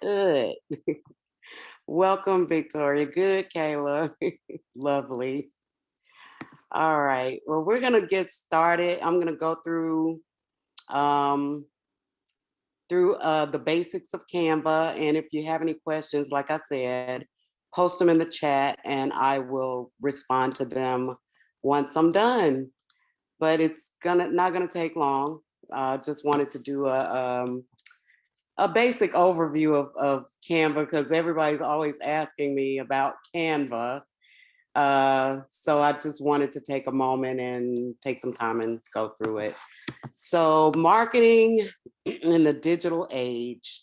Good. Welcome, Victoria. Good, Kayla. Lovely. All right. Well, we're gonna get started. I'm gonna go um, through the basics of Canva, and if you have any questions, like I said, post them in the chat, and I will respond to them once I'm done. But it's gonna not gonna take long. Just wanted to do a basic overview of Canva because everybody's always asking me about Canva. So I just wanted to take a moment and take some time and go through it. So, marketing in the digital age.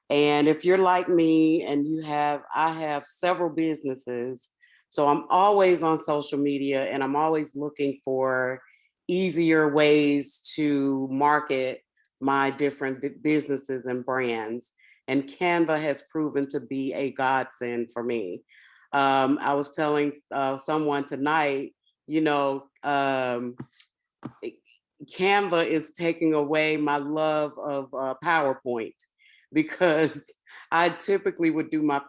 And if you're like me and I have several businesses. So I'm always on social media and I'm always looking for easier ways to market my different businesses and brands. And Canva has proven to be a godsend for me. I was telling someone tonight, you know, Canva is taking away my love of PowerPoint because I typically would do my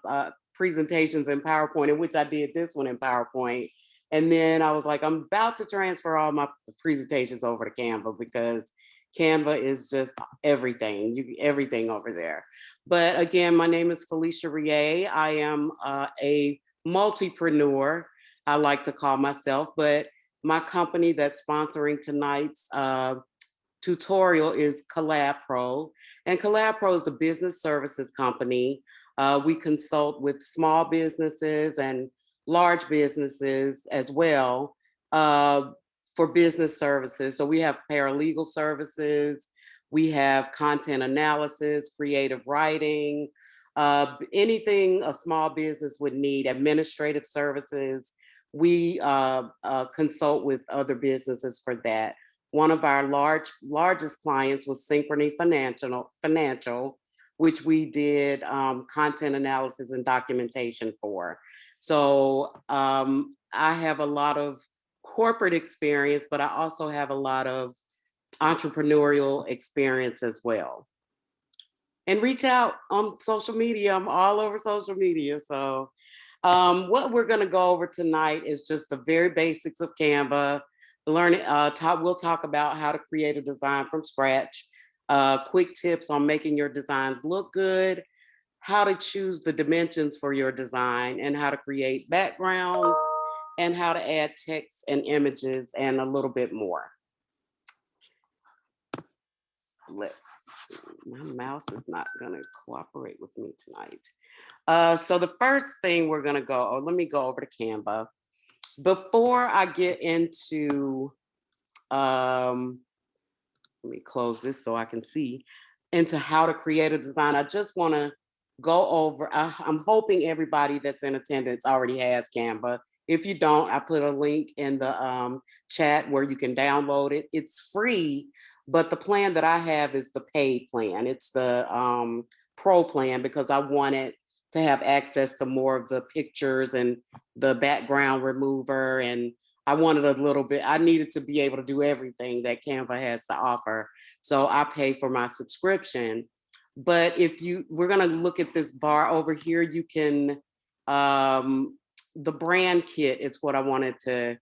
presentations in PowerPoint, in which I did this one in PowerPoint. And then I was like, I'm about to transfer all my presentations over to Canva because Canva is just everything, everything over there. But again, my name is Felicia Rie. I am a multipreneur, I like to call myself, but my company that's sponsoring tonight's tutorial is KollabPro. And KollabPro is a business services company. We consult with small businesses and large businesses as well for business services. So we have paralegal services, we have content analysis, creative writing, anything a small business would need, administrative services. We consult with other businesses for that. One of our largest clients was Synchrony Financial, which we did content analysis and documentation for. So I have a lot of corporate experience, but I also have a lot of entrepreneurial experience as well. And reach out on social media. I'm all over social media. So what we're going to go over tonight is just the very basics of Canva. We'll talk about how to create a design from scratch, quick tips on making your designs look good, how to choose the dimensions for your design, and how to create backgrounds, and how to add text and images, and a little bit more. Let's see. My mouse is not going to cooperate with me tonight. So the first thing we're going to let me go over to Canva. Before I get into, let me close this so I can see, into how to create a design, I just want to go over, I'm hoping everybody that's in attendance already has Canva. If you don't, I put a link in the chat where you can download it. It's free, but the plan that I have is the paid plan. It's the pro plan because I wanted to have access to more of the pictures and the background remover. And I wanted a little bit, I needed to be able to do everything that Canva has to offer. So I pay for my subscription. But we're gonna look at this bar over here, you can, the brand kit is what I wanted to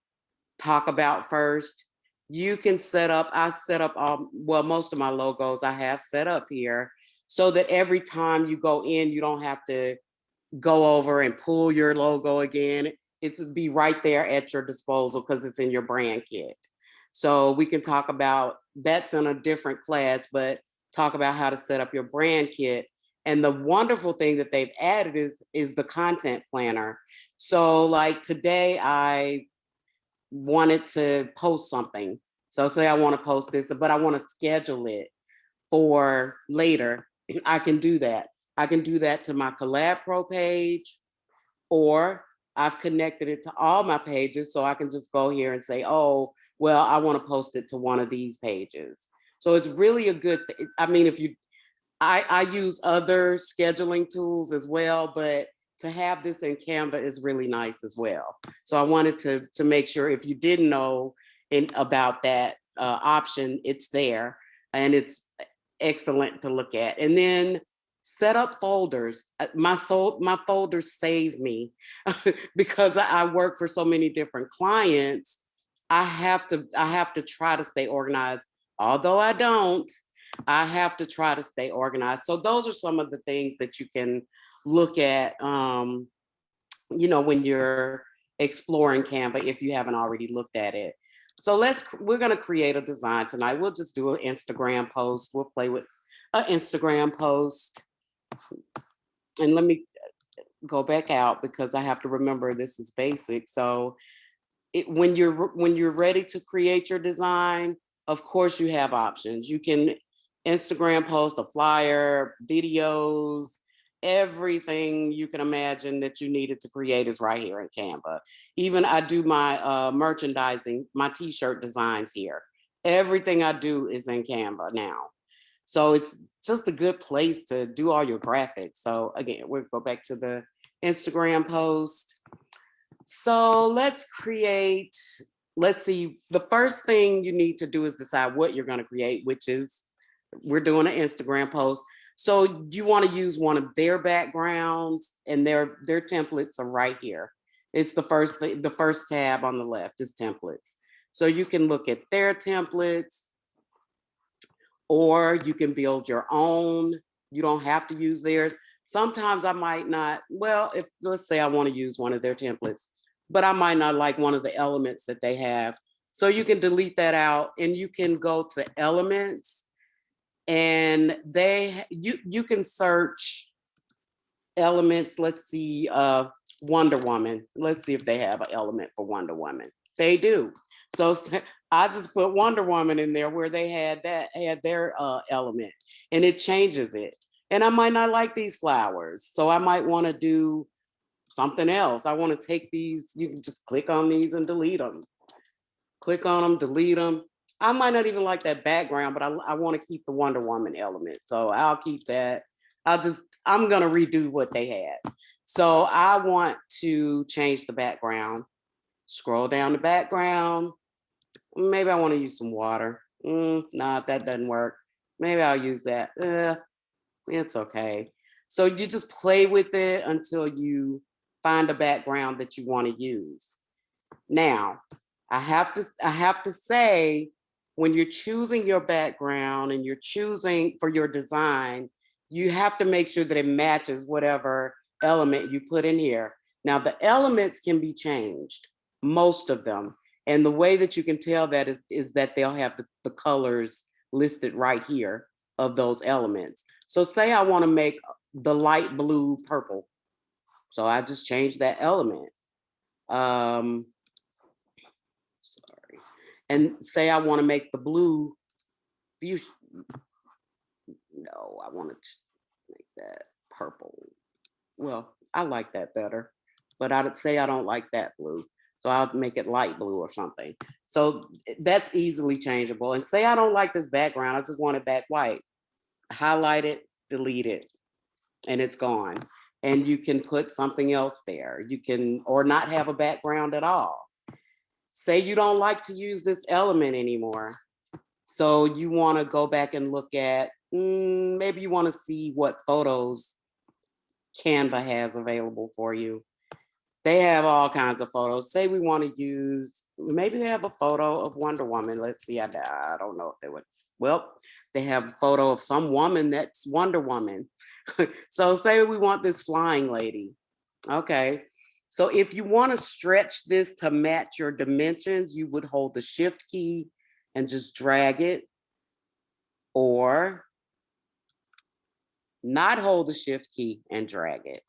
talk about first. You can I set up most of my logos I have set up here so that every time you go in, you don't have to go over and pull your logo again. It's be right there at your disposal because it's in your brand kit. So we can talk about, that's in a different class, but talk about how to set up your brand kit. And the wonderful thing that they've added is the content planner. So like today I wanted to post something. So say I want to post this, but I want to schedule it for later. I can do that. I can do that to my KollabPro page, or I've connected it to all my pages. So I can just go here and say, oh, well, I want to post it to one of these pages. So it's really a good thing. I mean, I use other scheduling tools as well, but to have this in Canva is really nice as well. So I wanted to make sure if you didn't know about that option, it's there and it's excellent to look at. And then Set up folders. My folders save me because I work for so many different clients. I have to try to stay organized. Although I don't, I have to try to stay organized. So those are some of the things that you can look at, when you're exploring Canva, if you haven't already looked at it. So we're gonna create a design tonight. We'll just do an Instagram post. We'll play with an Instagram post. And let me go back out because I have to remember this is basic. So when you're ready to create your design, of course you have options. You can Instagram post a flyer, videos, everything you can imagine that you needed to create is right here in Canva. Even I do my merchandising, my t-shirt designs here. Everything I do is in Canva now. So it's just a good place to do all your graphics. So again, we'll go back to the Instagram post. So let's see, the first thing you need to do is decide what you're gonna create, which is, we're doing an Instagram post. So you wanna use one of their backgrounds, and their templates are right here. It's the first tab on the left is templates. So you can look at their templates, or you can build your own. You don't have to use theirs. Sometimes I might not, well, if let's say I want to use one of their templates, but I might not like one of the elements that they have. So you can delete that out, and you can go to elements, and you can search elements. Let's see, Wonder Woman. Let's see if they have an element for Wonder Woman. They do. So I just put Wonder Woman in there where they had their element, and it changes it. And I might not like these flowers, so I might want to do something else. I want to take these. You can just click on these and delete them. Click on them, delete them. I might not even like that background, but I want to keep the Wonder Woman element, so I'll keep that. I'm gonna redo what they had. So I want to change the background. Scroll down the background. Maybe I want to use some water. Nah, that doesn't work. Maybe I'll use that. It's okay. So you just play with it until you find a background that you want to use. Now, I have to say, when you're choosing your background and you're choosing for your design, you have to make sure that it matches whatever element you put in here. Now, the elements can be changed, most of them. And the way that you can tell that is that they'll have the colors listed right here of those elements. So say I want to make the light blue purple. So I just changed that element. Sorry. And say I want to make the blue fuchsia. No, I wanted to make that purple. Well, I like that better, but I'd say I don't like that blue. So I'll make it light blue or something. So that's easily changeable. And say I don't like this background, I just want it back white. Highlight it, delete it, and it's gone. And you can put something else there. You can, or not have a background at all. Say you don't like to use this element anymore. So you want to go back and look at, maybe you want to see what photos Canva has available for you. They have all kinds of photos. Say we want to use, maybe they have a photo of Wonder Woman. Let's see, I don't know if they would. Well, they have a photo of some woman that's Wonder Woman. So say we want this flying lady. Okay. So if you want to stretch this to match your dimensions, you would hold the shift key and just drag it, or not hold the shift key and drag it.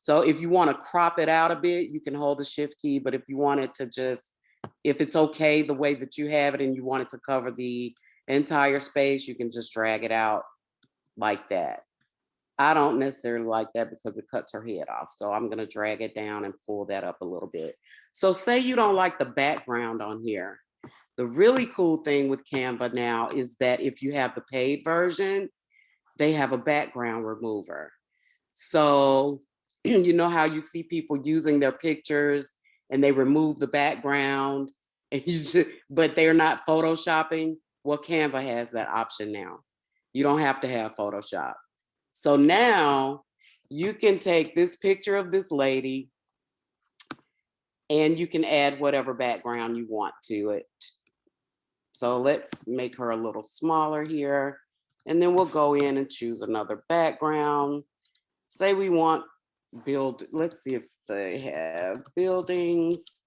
So if you want to crop it out a bit, you can hold the shift key, but if you want it to just, if it's okay the way that you have it and you want it to cover the entire space, you can just drag it out like that. I don't necessarily like that because it cuts her head off. So I'm going to drag it down and pull that up a little bit. So say you don't like the background on here. The really cool thing with Canva now is that if you have the paid version, they have a background remover. So you know how you see people using their pictures and they remove the background, and but they're not photoshopping. Well, Canva has that option now. You don't have to have Photoshop. So now you can take this picture of this lady and you can add whatever background you want to it. So let's make her a little smaller here. And then we'll go in and choose another background. Say we want let's see if they have buildings.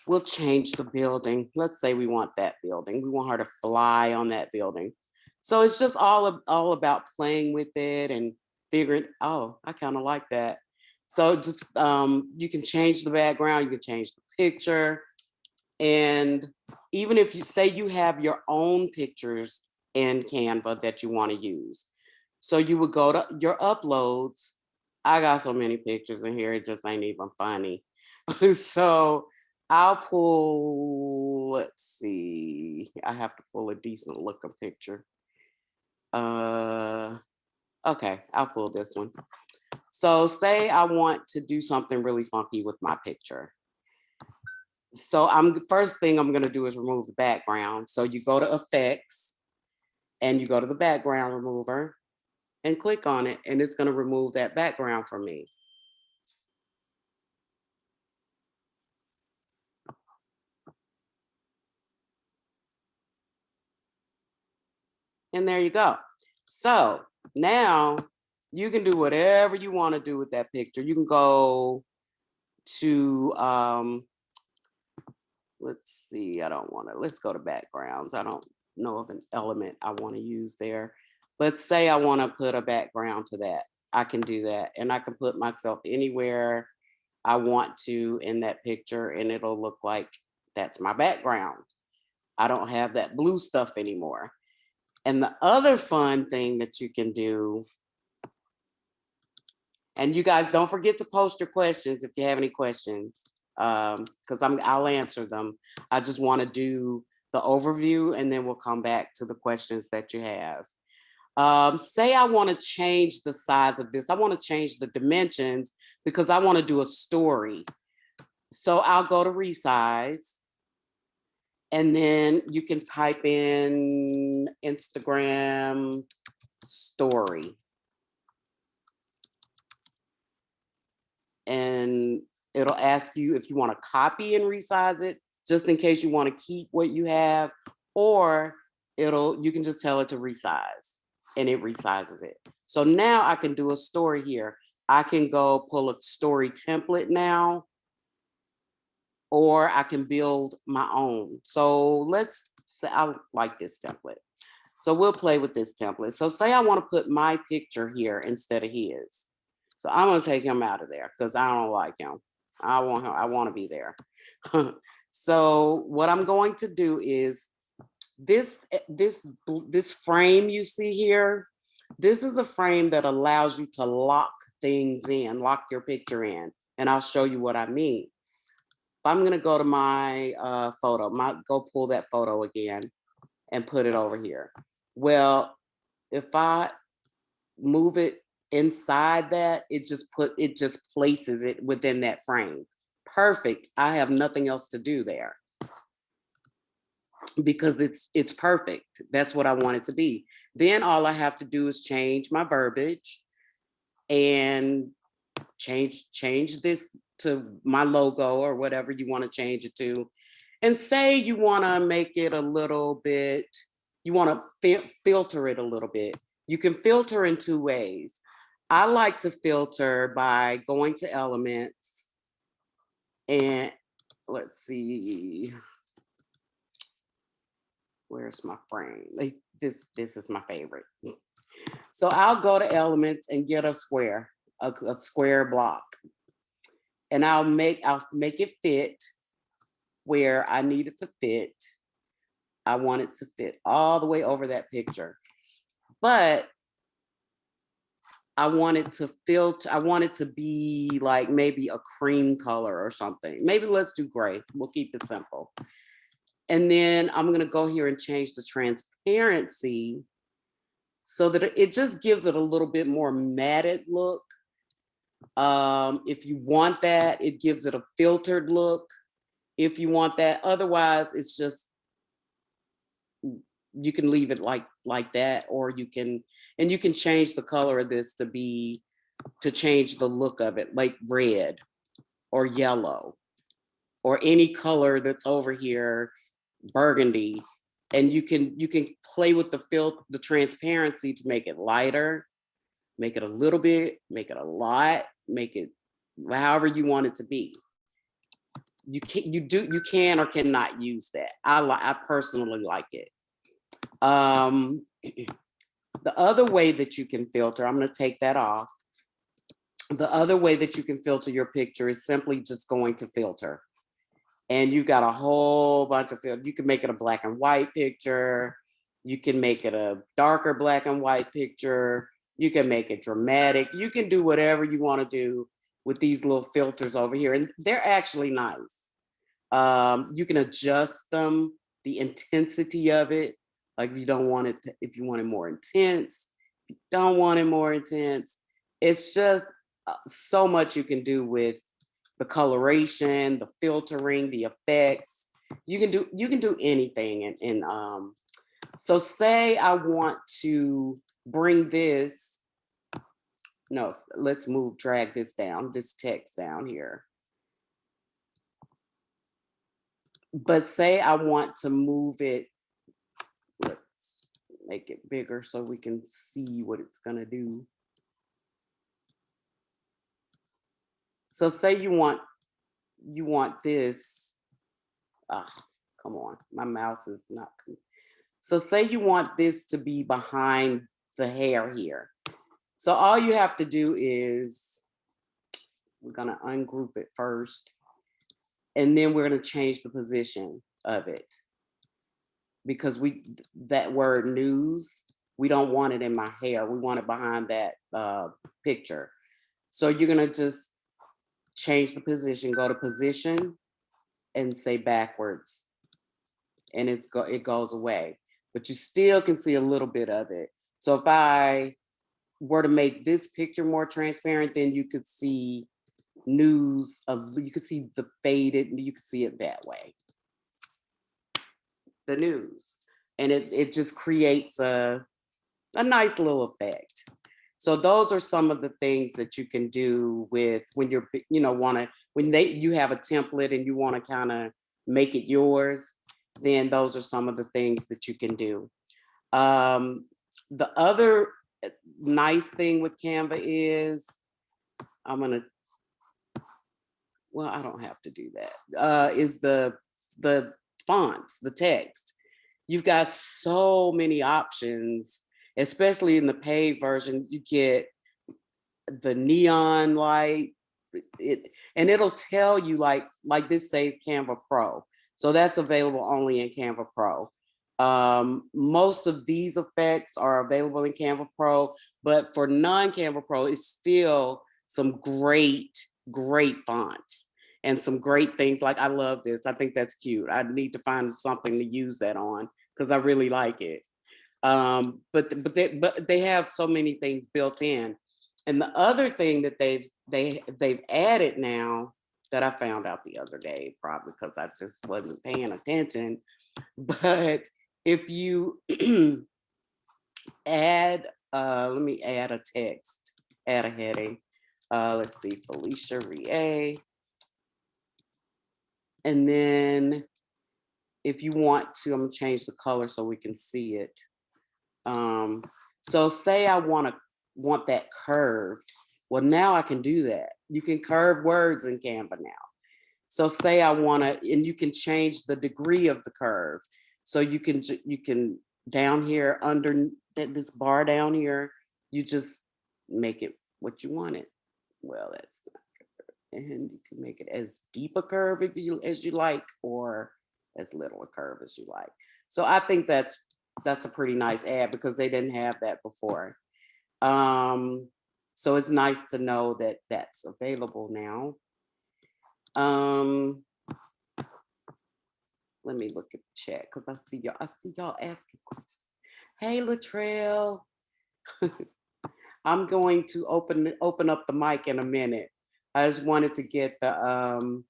We'll change the building. Let's say we want that building. We want her to fly on that building. So it's just all about playing with it and figuring, oh, I kind of like that. So just you can change the background, you can change the picture. And even if you say you have your own pictures in Canva that you want to use. So you would go to your uploads. I got so many pictures in here, it just ain't even funny. So I'll pull, let's see, I have to pull a decent looking picture. Okay, I'll pull this one. So say I want to do something really funky with my picture. So first thing I'm gonna do is remove the background. So you go to effects and you go to the background remover and click on it, and it's gonna remove that background for me. And there you go. So now you can do whatever you want to do with that picture. You can go to, let's see, let's go to backgrounds. I don't know of an element I want to use there. But say I want to put a background to that. I can do that. And I can put myself anywhere I want to in that picture and it'll look like that's my background. I don't have that blue stuff anymore. And the other fun thing that you can do, and you guys don't forget to post your questions if you have any questions, because I'll answer them. I just want to do the overview and then we'll come back to the questions that you have. Say I want to change the size of this. I want to change the dimensions because I want to do a story. So I'll go to resize. And then you can type in Instagram story. And it'll ask you if you want to copy and resize it, just in case you want to keep what you have, or you can just tell it to resize and it resizes it. So now I can do a story here. I can go pull a story template now, or I can build my own. So let's say I like this template. So we'll play with this template. So say I want to put my picture here instead of his. So I'm going to take him out of there because I don't like him. I want to be there. So what I'm going to do is this frame you see here, this is a frame that allows you to lock things in, lock your picture in. And I'll show you what I mean. I'm going to go to my photo, go pull that photo again and put it over here. Well, if I move it inside that, it just places it within that frame. Perfect. I have nothing else to do there because it's perfect. That's what I want it to be. Then all I have to do is change my verbiage and change this to my logo or whatever you want to change it to. And say you want to make it a little bit, you want to filter it a little bit. You can filter in two ways. I like to filter by going to elements and let's see, where's my frame? Like this is my favorite. So I'll go to elements and get a square block. And I'll make it fit where I need it to fit. I want it to fit all the way over that picture. But I want it to filter, I want it to be like maybe a cream color or something. Maybe let's do gray. We'll keep it simple. And then I'm going to go here and change the transparency so that it just gives it a little bit more matted look. If you want that, it gives it a filtered look. If you want that, otherwise it's just you can leave it like that, or you can, and you can change the color of this to change the look of it, like red or yellow or any color that's over here, burgundy. And you can play with the transparency to make it lighter, make it a little bit, make it a lot, make it however you want it to be. You can or cannot use that. I personally like it. The other way that you can filter, I'm going to take that off. The other way that you can filter your picture is simply just going to filter. And you got a whole bunch of filters. You can make it a black and white picture. You can make it a darker black and white picture. You can make it dramatic. You can do whatever you want to do with these little filters over here. And they're actually nice. You can adjust them, the intensity of it. Like if you don't want it, if you want it more intense, if you don't want it more intense. It's just so much you can do with the coloration, the filtering, the effects. You can do anything. So say I want to bring this, no, let's drag this down, this text down here. But say I want to move it, let's make it bigger so we can see what it's gonna do. So say you want this, come on, my mouse is not. So say you want this to be behind the hair here. So all you have to do is, we're gonna ungroup it first, and then we're gonna change the position of it. Because that word news, we don't want it in my hair. We want it behind that picture. So you're gonna just change the position, go to position and say backwards. And it goes away. But you still can see a little bit of it. So if I were to make this picture more transparent, then you could see news, you could see the faded, you could see it that way. The news. And it just creates a nice little effect. So those are some of the things that you can do with when you're, you have a template and you want to kind of make it yours, then those are some of the things that you can do. The other nice thing with Canva is, I don't have to do that, is the fonts, the text. You've got so many options, especially in the paid version. You get the neon light, and it'll tell you like this says Canva Pro. So that's available only in Canva Pro. Most of these effects are available in Canva Pro, but for non-Canva Pro, it's still some great fonts and some great things. Like, I love this. I think that's cute. I need to find something to use that on because I really like it. But they have so many things built in. And the other thing that they've added now that I found out the other day, probably because I just wasn't paying attention, but if you add, let me add a text, add a heading. Let's see, Felicia Rie. And then if you want to, I'm gonna change the color so we can see it. So say I want that curved. Well, now I can do that. You can curve words in Canva now. So say I wanna, and you can change the degree of the curve. So you can down here under this bar down here, you just make it what you want it. Well, that's not good. And you can make it as deep a curve as you like, or as little a curve as you like. So I think that's a pretty nice ad because they didn't have that before. So it's nice to know that that's available now. Let me look at the chat because I see y'all asking questions. Hey, Latrell. I'm going to open up the mic in a minute. I just wanted to get the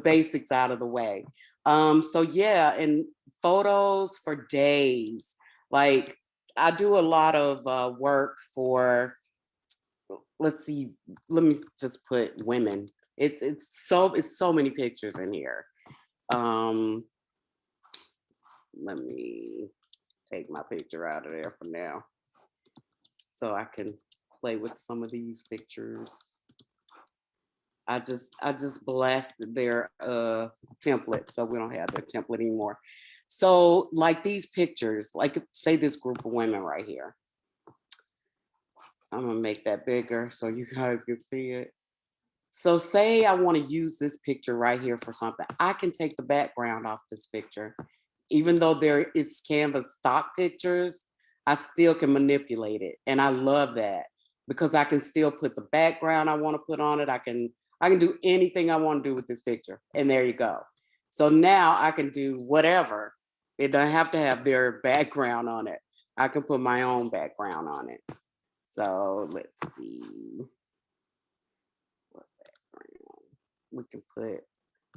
basics out of the way. So yeah, and photos for days. Like I do a lot of work for, let's see, let me just put women. It's so many pictures in here. Um, Let me take my picture out of there for now so I can play with some of these pictures. I just blasted their template, so we don't have their template anymore. So like these pictures, like say this group of women right here. I'm gonna make that bigger so you guys can see it. So say I want to use this picture right here for something. I can take the background off this picture. Even though it's Canva stock pictures, I still can manipulate it. And I love that because I can still put the background I want to put on it. I can do anything I want to do with this picture. And there you go. So now I can do whatever. It doesn't have to have their background on it. I can put my own background on it. So let's see. What background we can put?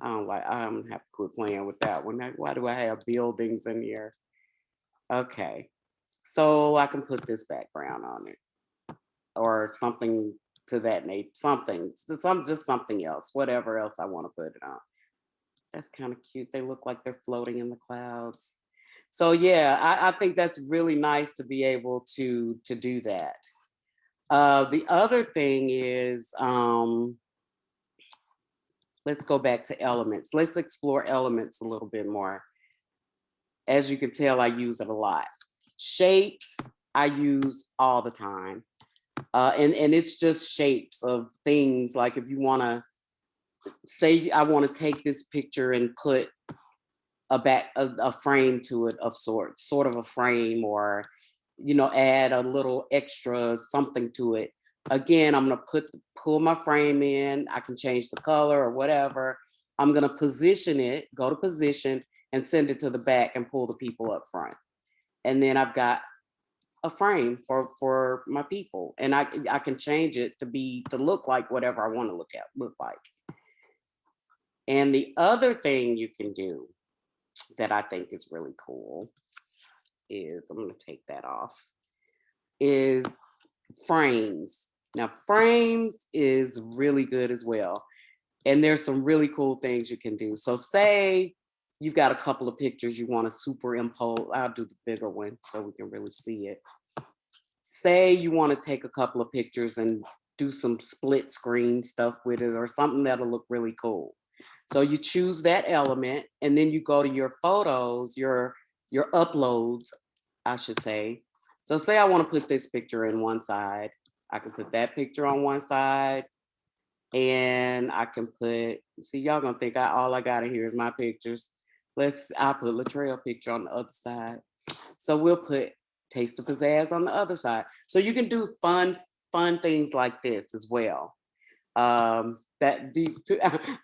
I'm gonna have to quit playing with that one. Why do I have buildings in here? Okay. So I can put this background on it or something to that nature, just something else, whatever else I want to put it on. That's kind of cute. They look like they're floating in the clouds. So yeah, I think that's really nice to be able to do that. The other thing is, let's go back to elements. Let's explore elements a little bit more. As you can tell, I use it a lot. Shapes, I use all the time. And it's just shapes of things. Like if you want to say, I want to take this picture and put a frame to it of sort of a frame, or add a little extra something to it. Again, I'm gonna pull my frame in. I can change the color or whatever. I'm gonna position it, go to position, and send it to the back and pull the people up front. And then I've got a frame for my people, and I can change it to look like whatever I want to look like. And the other thing you can do that I think is really cool is, I'm going to take that off, is frames. Now, frames is really good as well. And there's some really cool things you can do. So say you've got a couple of pictures you want to superimpose. I'll do the bigger one so we can really see it. Say you want to take a couple of pictures and do some split screen stuff with it, or something that'll look really cool. So you choose that element, and then you go to your photos, your uploads, I should say. So say I want to put this picture in one side. I can put that picture on one side, and I can put, see, y'all gonna think all I got in here is my pictures. I'll put Latrell picture on the other side. So we'll put Taste of Pizzazz on the other side. So you can do fun things like this as well. That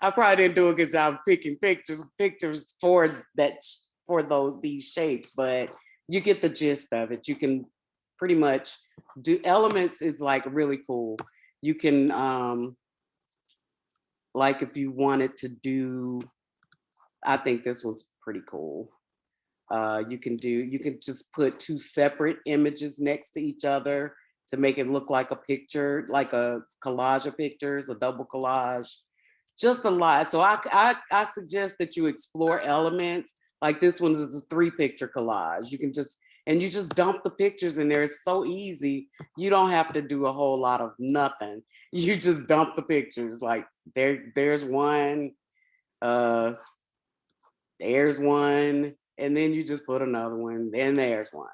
I probably didn't do a good job picking pictures for these shapes, but you get the gist of it. You can pretty much do elements is like really cool. You can like if you wanted to do, I think this one's pretty cool. You can just put two separate images next to each other to make it look like a picture, like a collage of pictures, a double collage, just a lot. So I suggest that you explore elements. Like this one is a 3-picture collage. You just dump the pictures in there. It's so easy. You don't have to do a whole lot of nothing. You just dump the pictures. Like there's one, there's one, and then you just put another one, and there's one.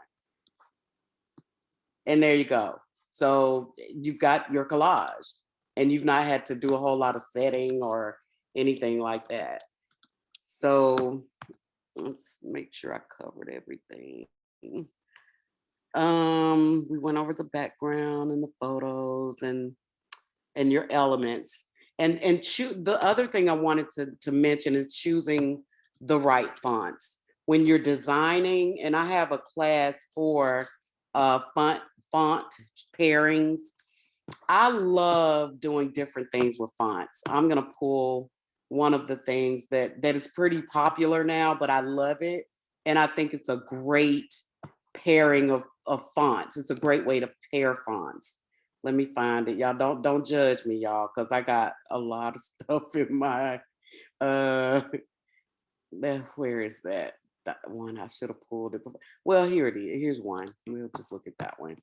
And there you go. So you've got your collage, and you've not had to do a whole lot of setting or anything like that. So let's make sure I covered everything. We went over the background and the photos and your elements. And the other thing I wanted to mention is choosing the right fonts. When you're designing, and I have a class for font pairings. I love doing different things with fonts. I'm gonna pull one of the things that is pretty popular now, but I love it. And I think it's a great pairing of fonts. It's a great way to pair fonts. Let me find it. Y'all don't judge me, y'all, because I got a lot of stuff in my where is that? That one I should have pulled it before. Well, here it is. Here's one. We'll just look at that one.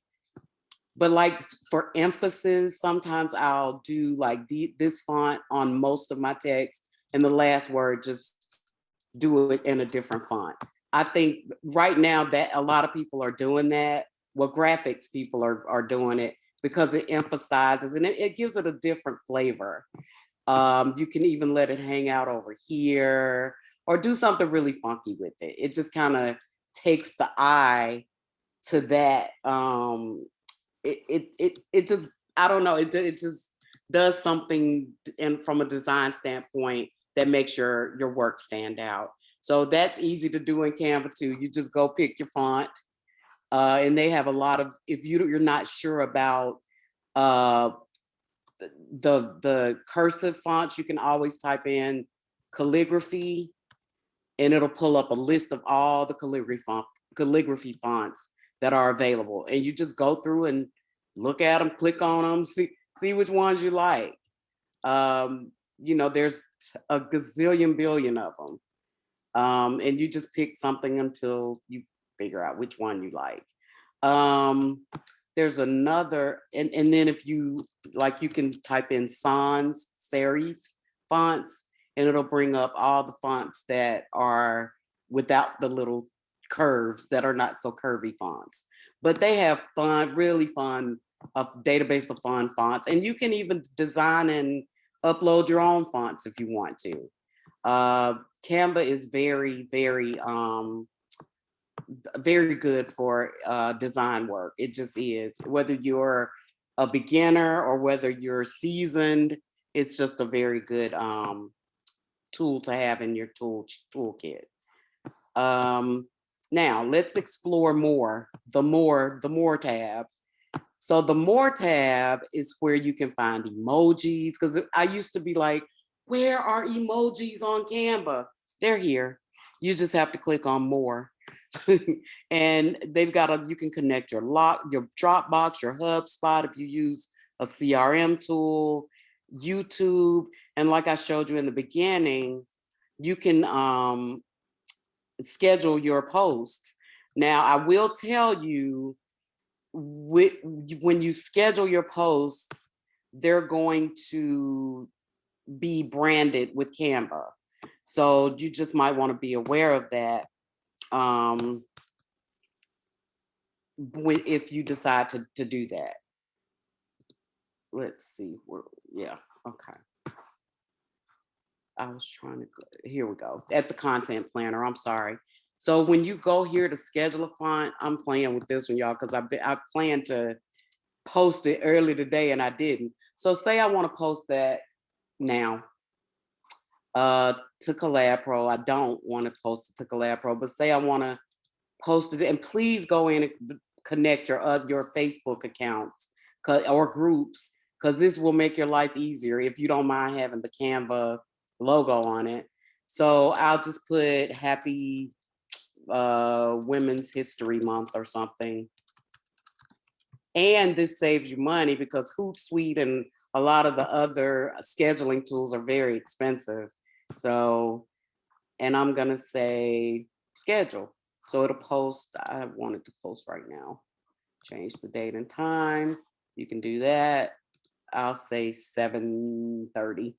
But like for emphasis, sometimes I'll do like this font on most of my text, and the last word just do it in a different font. I think right now that a lot of people are doing that. Well, graphics people are doing it because it emphasizes and it gives it a different flavor. You can even let it hang out over here or do something really funky with it. It just kind of takes the eye to that. It just, I don't know, it just does something from a design standpoint that makes your work stand out. So that's easy to do in Canva too. You just go pick your font, and they have a lot of, if you're not sure about the cursive fonts, you can always type in calligraphy and it'll pull up a list of all the calligraphy fonts that are available. And you just go through and look at them, click on them, see which ones you like. You know, there's a gazillion billion of them. And you just pick something until you figure out which one you like. There's another, and then if you like, you can type in sans serif fonts, and it'll bring up all the fonts that are without the little curves, that are not so curvy fonts. But they have fun, really fun, a database of fun fonts, and you can even design and upload your own fonts if you want to. Canva is very, very good for design work. It just is. Whether you're a beginner or whether you're seasoned, it's just a very good tool to have in your toolkit. Now let's explore more. The more tab. So the more tab is where you can find emojis, because I used to be like, where are emojis on Canva? They're here. You just have to click on more. And they've got you can connect your Dropbox, your HubSpot if you use a CRM tool, YouTube, and like I showed you in the beginning, you can schedule your posts. Now, I will tell you, when you schedule your posts, they're going to be branded with Canva. So you just might want to be aware of that. If you decide to do that. Let's see where, yeah, okay. I was trying to here we go, at the content planner, I'm sorry. So when you go here to schedule a font, I'm playing with this one, y'all, because I planned to post it early today and I didn't. So say I want to post that now to KollabPro. I don't want to post it to KollabPro, but say I want to post it, and please go in and connect your Facebook accounts or groups, because this will make your life easier if you don't mind having the Canva logo on it. So I'll just put happy Women's History Month or something. And this saves you money because Hootsuite and a lot of the other scheduling tools are very expensive. So, and I'm gonna say schedule. So it'll post, I want it to post right now. Change the date and time. You can do that. I'll say 7:30.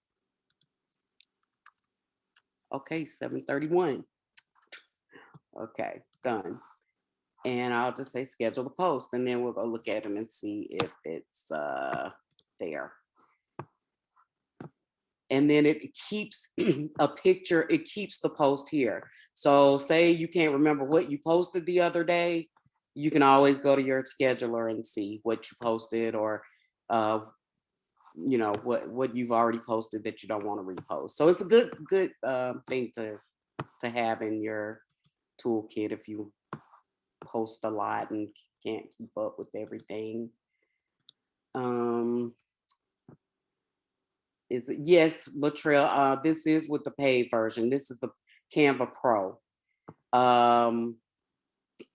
Okay, 7:31. Okay, done. And I'll just say schedule the post, and then we'll go look at it and see if it's there. And then it keeps a picture, it keeps the post here. So say you can't remember what you posted the other day, you can always go to your scheduler and see what you posted, or you know, what you've already posted that you don't want to repost. So it's a good thing to have in your toolkit if you post a lot and can't keep up with everything. Yes, Latrell, this is with the paid version. This is the Canva Pro.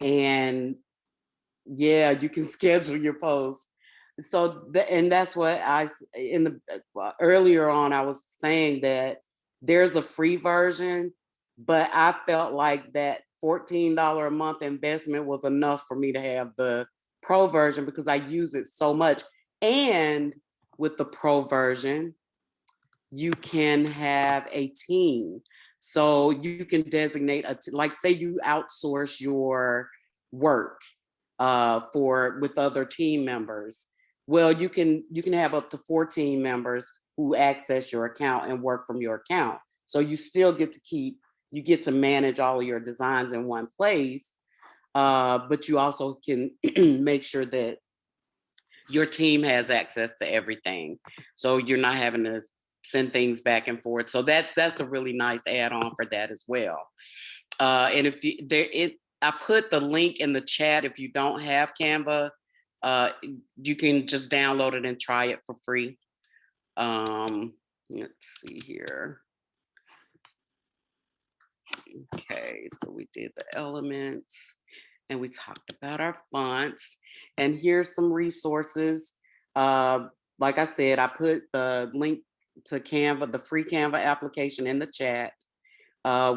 And Yeah, you can schedule your posts. So, and that's what in the earlier on, I was saying that there's a free version, but I felt like that $14 a month investment was enough for me to have the pro version because I use it so much. And with the pro version, you can have a team. So you can designate like say you outsource your work for with other team members. Well, you can have up to 14 members who access your account and work from your account. So you still get to you get to manage all of your designs in one place, but you also can make sure that your team has access to everything. So you're not having to send things back and forth. So that's a really nice add-on for that as well. And if you there it I put the link in the chat. If you don't have Canva, uh, you can just download it and try it for free. Let's see here. Okay, so we did the elements and we talked about our fonts. And here's some resources. Uh, like I said, I put the link to Canva, the free Canva application in the chat.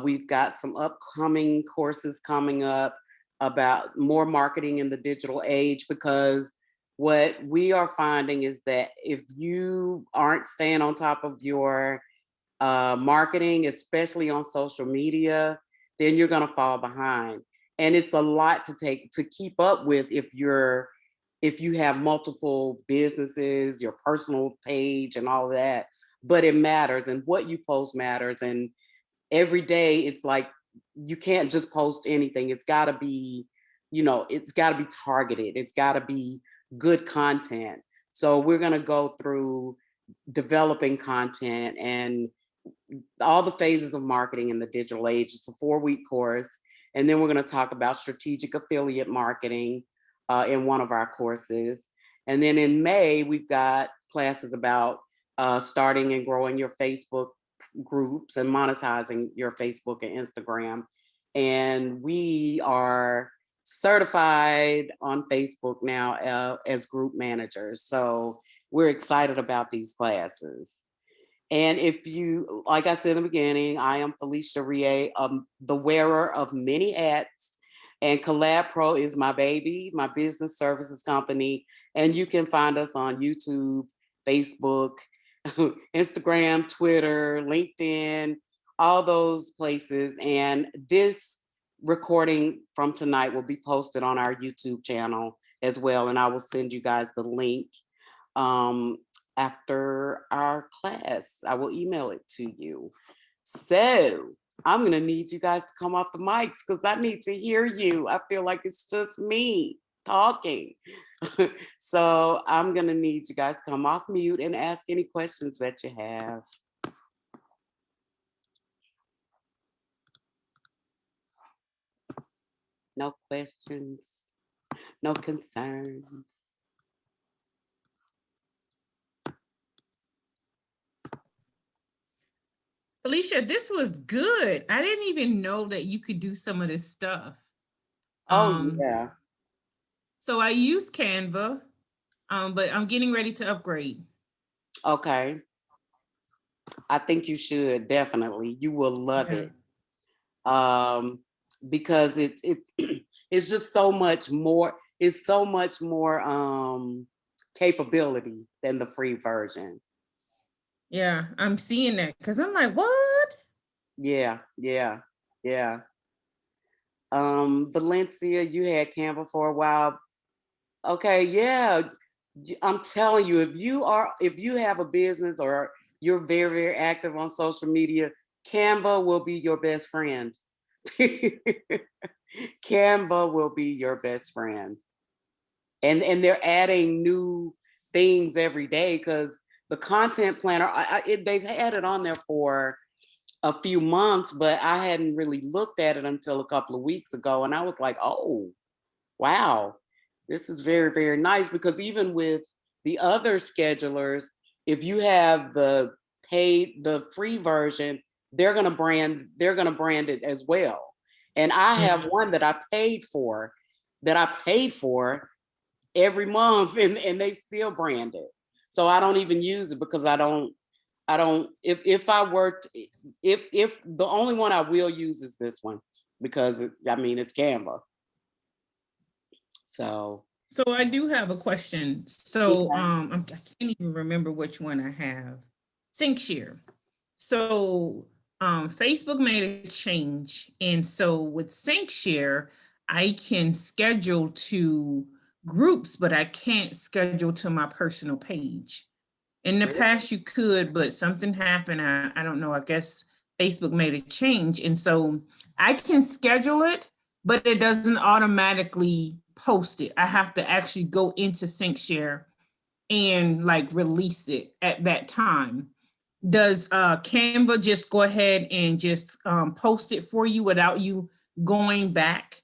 We've got some upcoming courses coming up about more marketing in the digital age, because what we are finding is that if you aren't staying on top of your marketing, especially on social media, then you're going to fall behind. And it's a lot to keep up with if you have multiple businesses, your personal page and all that. But it matters, and what you post matters. And every day it's like you can't just post anything. It's got to be, it's got to be targeted. It's got to be good content. So we're going to go through developing content and all the phases of marketing in the digital age. It's a 4-week course. And then we're going to talk about strategic affiliate marketing in one of our courses. And then in May, we've got classes about starting and growing your Facebook groups and monetizing your Facebook and Instagram. And we are certified on Facebook now as group managers. So we're excited about these classes. And if you, like I said in the beginning, I am Felicia Rie, the wearer of many hats, and KollabPro is my baby, my business services company. And you can find us on YouTube, Facebook, Instagram, Twitter, LinkedIn, all those places. And this recording from tonight will be posted on our YouTube channel as well. And I will send you guys the link. After our class. I will email it to you. So I'm going to need you guys to come off the mics because I need to hear you. I feel like it's just me talking. So I'm going to need you guys to come off mute and ask any questions that you have. No questions, no concerns. Alicia, this was good. I didn't even know that you could do some of this stuff. Oh, yeah. So I use Canva, but I'm getting ready to upgrade. Okay. I think you should, definitely. You will love Yeah. it. Because it's just so much more. It's so much more capability than the free version. Yeah, I'm seeing that because I'm like, what? Yeah, yeah, yeah. Valencia, you had Canva for a while. Okay, yeah. I'm telling you, if you have a business or you're very, very active on social media, Canva will be your best friend. Canva will be your best friend. And they're adding new things every day because the content planner, they've had it on there for a few months, but I hadn't really looked at it until a couple of weeks ago. And I was like, oh, wow, this is very, very nice. Because even with the other schedulers, if you have the free version, they're gonna brand it as well. And I have one that I paid for, that I pay for every month, and they still brand it. So I don't even use it because I don't, if I were to, if the only one I will use is this one, because I mean, it's Canva. So So I do have a question. So okay. I can't even remember which one I have. SyncShare. So Facebook made a change, and so with SyncShare, I can schedule to groups, but I can't schedule to my personal page. In the past, you could, but something happened. I don't know. I guess Facebook made a change, and so I can schedule it, but it doesn't automatically post it. I have to actually go into SyncShare and like release it at that time. Does Canva just go ahead and just post it for you without you going back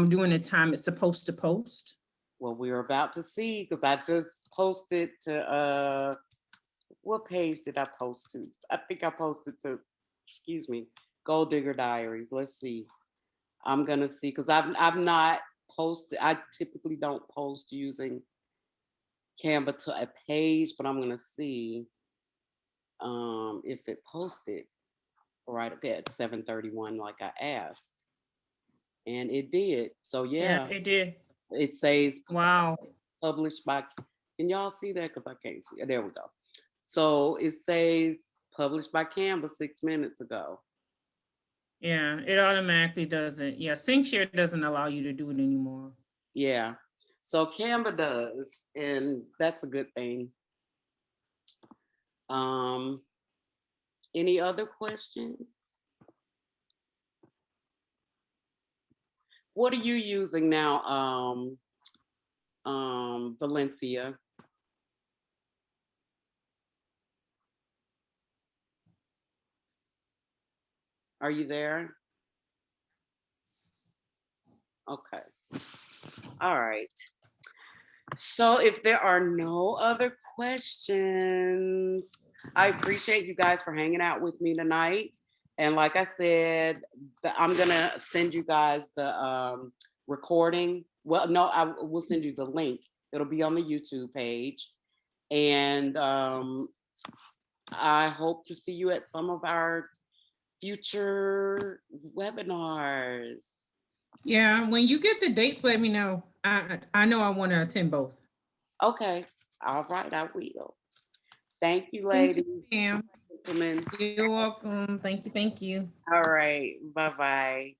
during the time it's supposed to post? Well, we're about to see, because I just posted to what page did I post to? I think I posted to, excuse me, Gold Digger Diaries. Let's see. I'm gonna see, because I've not posted. I typically don't post using Canva to a page, but I'm gonna see if it posted right at 7:31 like I asked, and it did. So Yeah, yeah, it did. it says Wow. published by. Can y'all see that? Because I can't see. There we go. So it says published by Canva 6 minutes ago. Yeah, it automatically doesn't. Yeah, SyncShare doesn't allow you to do it anymore. Yeah. So Canva does, and that's a good thing. Um, any other questions? What are you using now, Valencia? Are you there? Okay. All right. So if there are no other questions, I appreciate you guys for hanging out with me tonight. And like I said, I'm gonna send you guys the recording. Well, no, I will send you the link. It'll be on the YouTube page. And I hope to see you at some of our future webinars. Yeah, when you get the dates, let me know. I know I want to attend both. Okay. All right, I will. Thank you, Thank ladies. you, Pam. Gentlemen. You're welcome. Thank you. Thank you. All right. Bye bye.